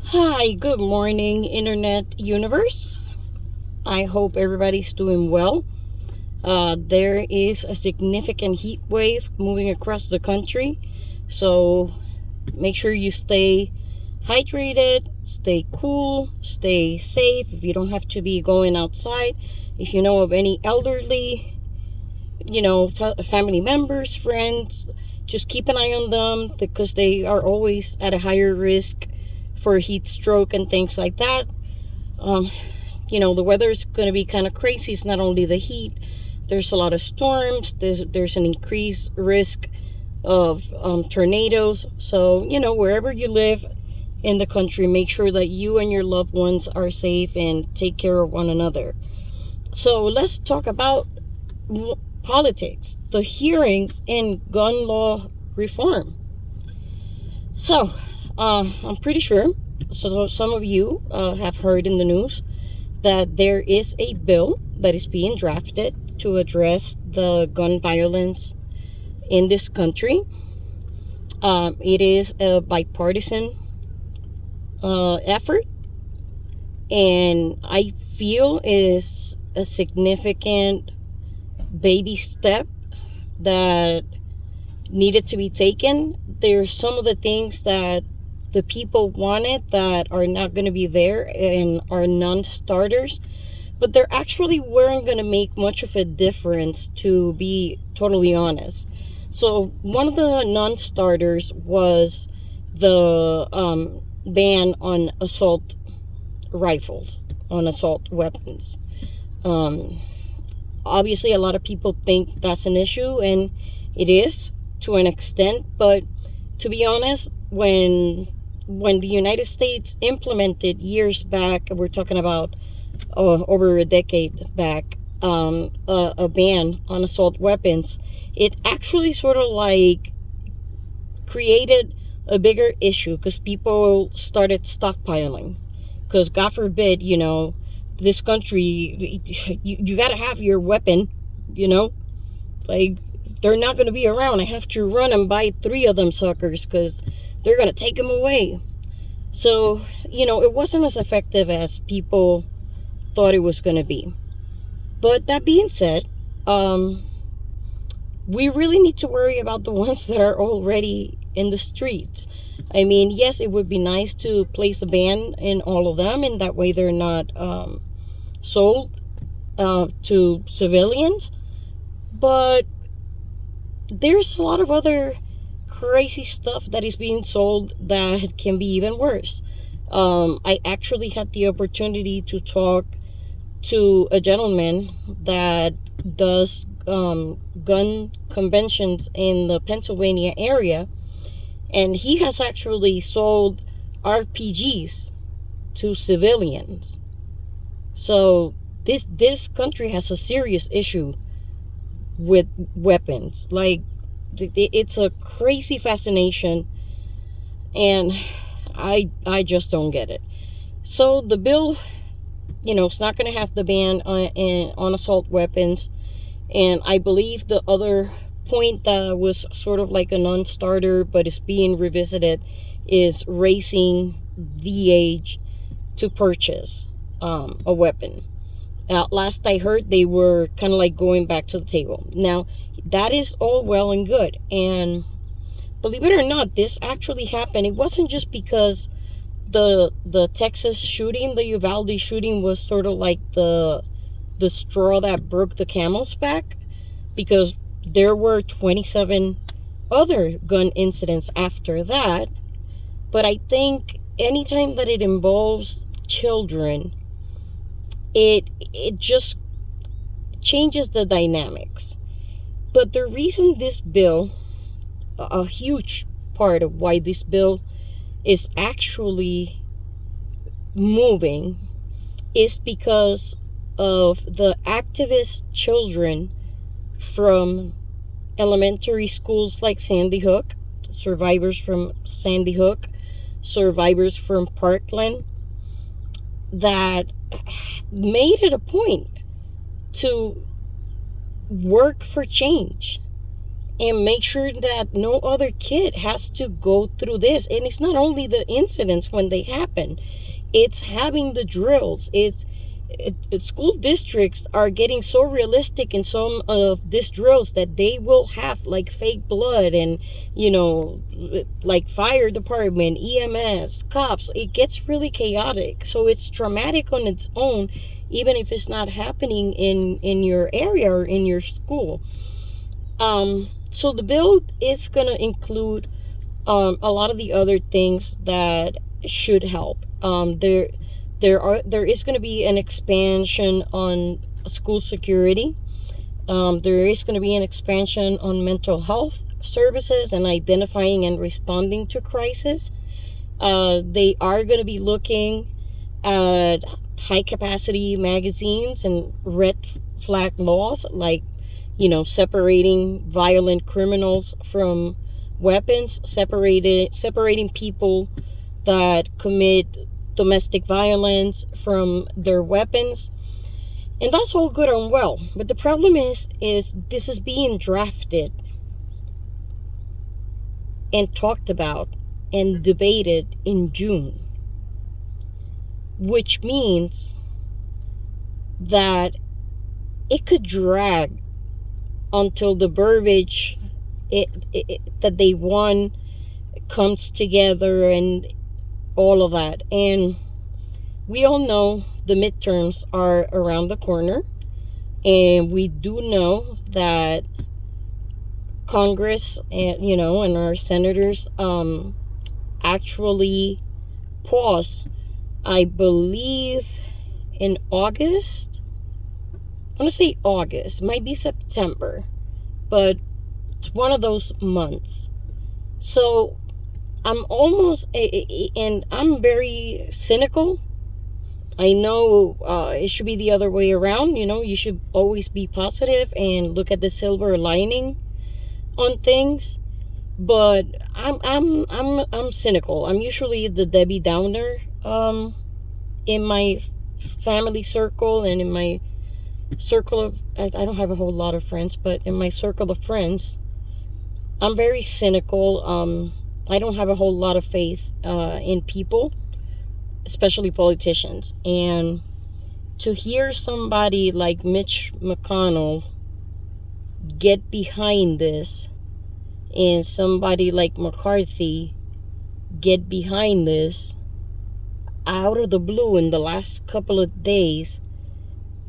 Hi, good morning, Internet Universe. I hope everybody's doing well. There is a significant heat wave moving across the country, so make sure you stay hydrated, stay cool, stay safe. If you don't have to be going outside, if you know of any elderly, family members, friends, just keep an eye on them because they are always at a higher risk for heat stroke and things like that. Um, the weather is going to be kind of crazy. It's not only the heat, there's a lot of storms, there's an increased risk of tornadoes. So, wherever you live in the country, make sure that you and your loved ones are safe and take care of one another. So let's talk about politics, the hearings in gun law reform. So, I'm pretty sure, so some of you have heard in the news that there is a bill that is being drafted to address the gun violence in this country. It is a bipartisan effort, and I feel is a significant baby step that needed to be taken. There's some of the things that the people wanted that are not going to be there and are non-starters, but they actually weren't going to make much of a difference, to be totally honest. So one of the non-starters was the ban on assault rifles, on assault weapons. Obviously, a lot of people think that's an issue, and it is to an extent, but to be honest, when the United States implemented years back, we're talking about over a decade back, a ban on assault weapons, it actually sort of like created a bigger issue because people started stockpiling. Because God forbid, this country, you got to have your weapon, like they're not going to be around. I have to run and buy 3 of them suckers because they're going to take them away. So, it wasn't as effective as people thought it was going to be. But that being said, we really need to worry about the ones that are already in the streets. I mean, yes, it would be nice to place a ban in all of them, and that way they're not sold to civilians. But there's a lot of other crazy stuff that is being sold that can be even worse. I actually had the opportunity to talk to a gentleman that does gun conventions in the Pennsylvania area, and he has actually sold RPGs to civilians. So this country has a serious issue with weapons. Like, it's a crazy fascination, and I just don't get it. So the bill, it's not going to have the ban on assault weapons. And I believe the other point that was sort of like a non-starter but is being revisited is raising the age to purchase a weapon. Last I heard, they were kind of like going back to the table. Now, that is all well and good, and believe it or not, this actually happened. It wasn't just because the Texas shooting, the Uvalde shooting, was sort of like the straw that broke the camel's back, because there were 27 other gun incidents after that. But I think anytime that it involves children, it just changes the dynamics. But the reason this bill, a huge part of why this bill is actually moving, is because of the activist children from elementary schools like Sandy Hook, survivors from Sandy Hook, survivors from Parkland, that made it a point to work for change. and make sure that no other kid has to go through this. And it's not only the incidents when they happen, it's having the drills. School districts are getting so realistic in some of these drills that they will have like fake blood and, like fire department, EMS, cops. It gets really chaotic. So it's traumatic on its own, even if it's not happening in your area or in your school. So the bill is going to include a lot of the other things that should help. There is going to be an expansion on school security. There is going to be an expansion on mental health services and identifying and responding to crisis. They are going to be looking at high capacity magazines and red flag laws, like separating violent criminals from weapons, separating people that commit domestic violence from their weapons. And that's all good and well. But the problem is this is being drafted and talked about and debated in June, which means that it could drag until the verbiage that they want comes together and all of that. And we all know the midterms are around the corner, and we do know that Congress and our senators actually pause, I believe, in August. I want to say August, might be September, but it's one of those months. So I'm and I'm very cynical. I know it should be the other way around. You should always be positive and look at the silver lining on things. But I'm cynical. I'm usually the Debbie Downer in my family circle and in my circle of, I don't have a whole lot of friends, but in my circle of friends, I'm very cynical. I don't have a whole lot of faith in people, especially politicians. And to hear somebody like Mitch McConnell get behind this, and somebody like McCarthy get behind this out of the blue in the last couple of days,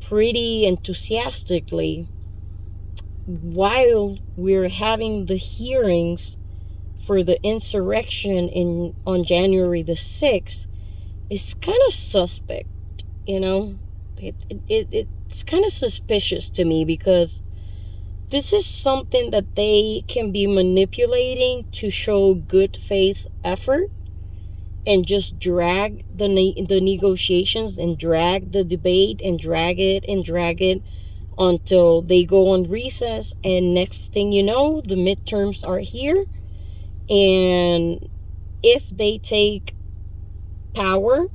pretty enthusiastically, while we're having the hearings for the insurrection on January the 6th, is kind of suspect. It's kind of suspicious to me, because this is something that they can be manipulating to show good faith effort and just drag the negotiations and drag the debate and drag it until they go on recess. And next thing you know, the midterms are here. And if they take power,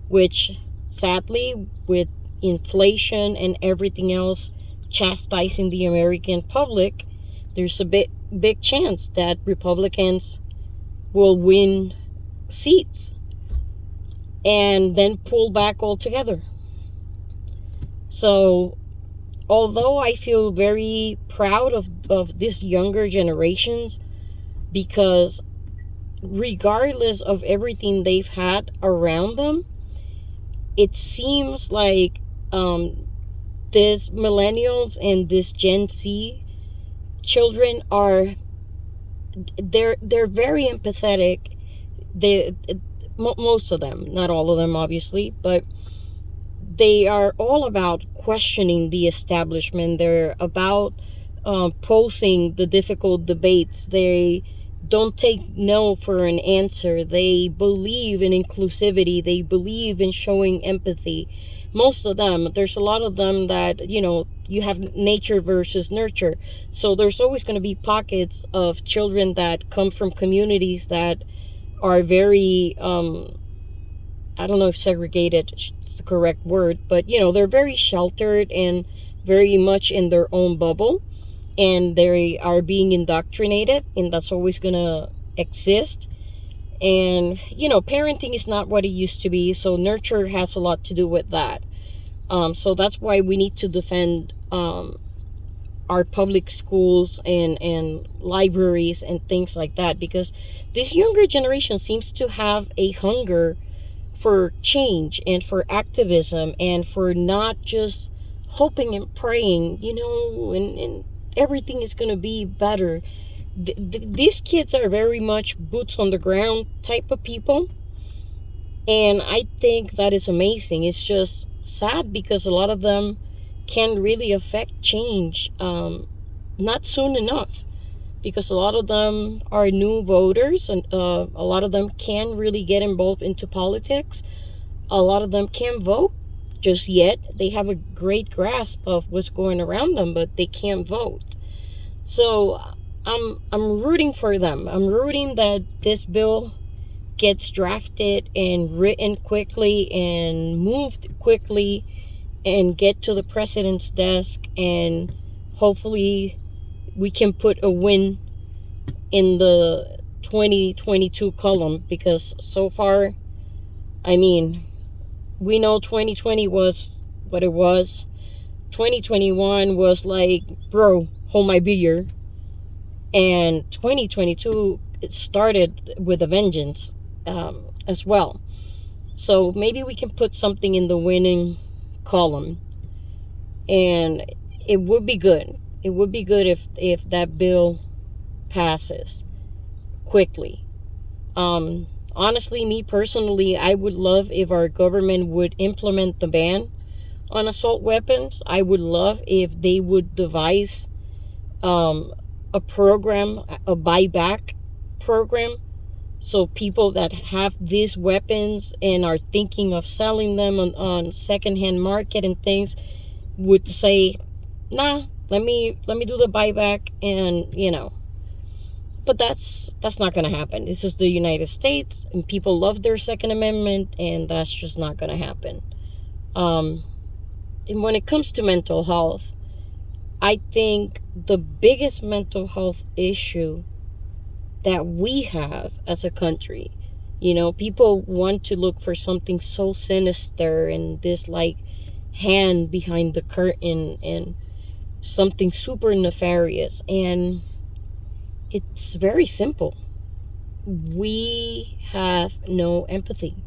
which sadly, with inflation and everything else chastising the American public, there's a big chance that Republicans will win seats and then pull back altogether. So although I feel very proud of these younger generations, because regardless of everything they've had around them, it seems like these millennials and this Gen Z children they're very empathetic. Most of them, not all of them obviously, but they are all about questioning the establishment. They're about posing the difficult debates. They don't take no for an answer. They believe in inclusivity. They believe in showing empathy. Most of them, there's a lot of them that, you have nature versus nurture. So there's always going to be pockets of children that come from communities that are very, I don't know if segregated is the correct word, but, they're very sheltered and very much in their own bubble. and they are being indoctrinated, and that's always gonna exist. And parenting is not what it used to be, so nurture has a lot to do with that. So that's why we need to defend our public schools and libraries and things like that, because this younger generation seems to have a hunger for change and for activism and for not just hoping and praying, and everything is going to be better. These kids are very much boots on the ground type of people, and I think that is amazing. It's just sad because a lot of them can really affect change not soon enough, because a lot of them are new voters, and a lot of them can really get involved into politics. A lot of them can't vote just yet. They have a great grasp of what's going around them, but they can't vote. So I'm rooting for them. I'm rooting that this bill gets drafted and written quickly and moved quickly and get to the president's desk, and hopefully we can put a win in the 2022 column, because so far, I mean, we know 2020 was what it was. 2021 was like, bro, hold my beer. And 2022, it started with a vengeance as well. So maybe we can put something in the winning column, and it would be good. It would be good if that bill passes quickly. Honestly, me personally, I would love if our government would implement the ban on assault weapons. I would love if they would devise a program, a buyback program, so people that have these weapons and are thinking of selling them on secondhand market and things would say, nah, let me do the buyback, and but that's not going to happen. This is the United States, and people love their Second Amendment, and that's just not going to happen. And when it comes to mental health, I think the biggest mental health issue that we have as a country, people want to look for something so sinister and this like hand behind the curtain and something super nefarious, and it's very simple. We have no empathy.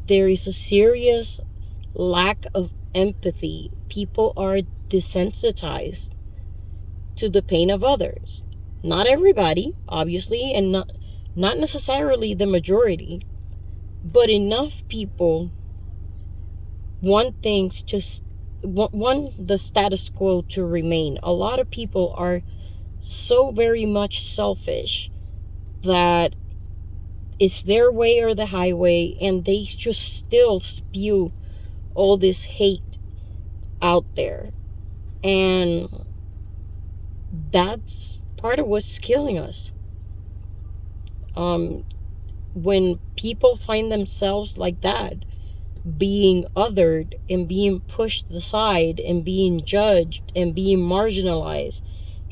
There is a serious lack of empathy. People are desensitized to the pain of others. Not everybody, obviously, and not necessarily the majority, but enough people want things to want the status quo to remain. A lot of people are so very much selfish that it's their way or the highway, and they just still spew all this hate out there, and that's part of what's killing us. When people find themselves like that, being othered and being pushed aside and being judged and being marginalized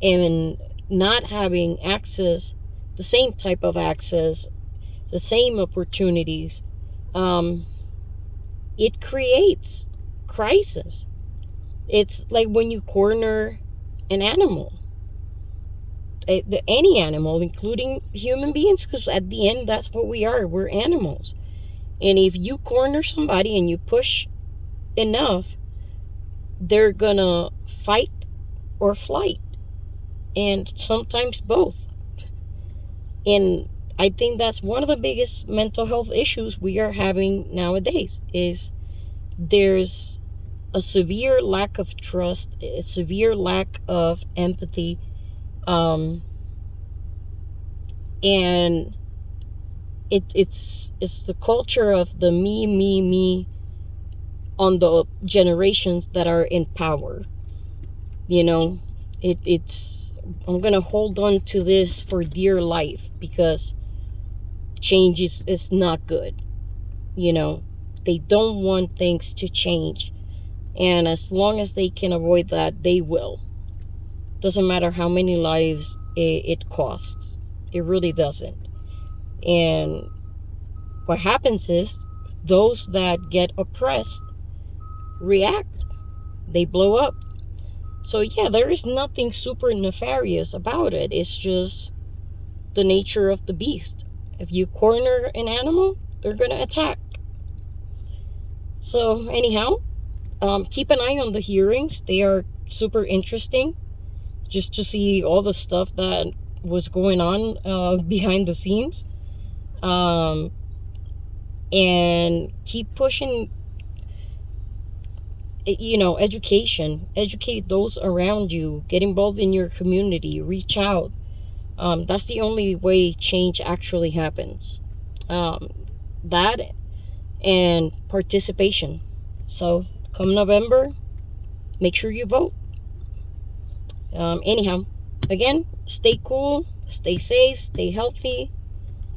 and not having access, the same type of access, the same opportunities, it creates crisis. It's like when you corner an animal, any animal, including human beings, because at the end, that's what we are. We're animals. And if you corner somebody and you push enough, they're gonna fight or flight, and sometimes both. And I think that's one of the biggest mental health issues we are having nowadays, is there's a severe lack of trust, a severe lack of empathy, and it's the culture of the me on the generations that are in power. It's I'm gonna hold on to this for dear life, because change is not good. They don't want things to change, and as long as they can avoid that, they will. Doesn't matter how many lives it costs. It really doesn't. And what happens is those that get oppressed react. They blow up. So yeah, there is nothing super nefarious about it. It's just the nature of the beast. If you corner an animal, they're gonna attack. So anyhow, keep an eye on the hearings. They are super interesting, just to see all the stuff that was going on behind the scenes. And keep pushing, educate those around you, get involved in your community, reach out. That's the only way change actually happens. That and participation. So come November, make sure you vote. Anyhow, again, stay cool, stay safe, stay healthy,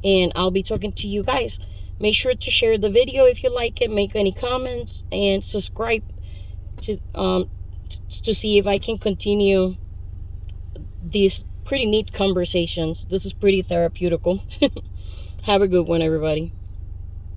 and I'll be talking to you guys. Make sure to share the video if you like it, make any comments, and subscribe to see if I can continue these pretty neat conversations. This is pretty therapeutical. Have a good one, everybody.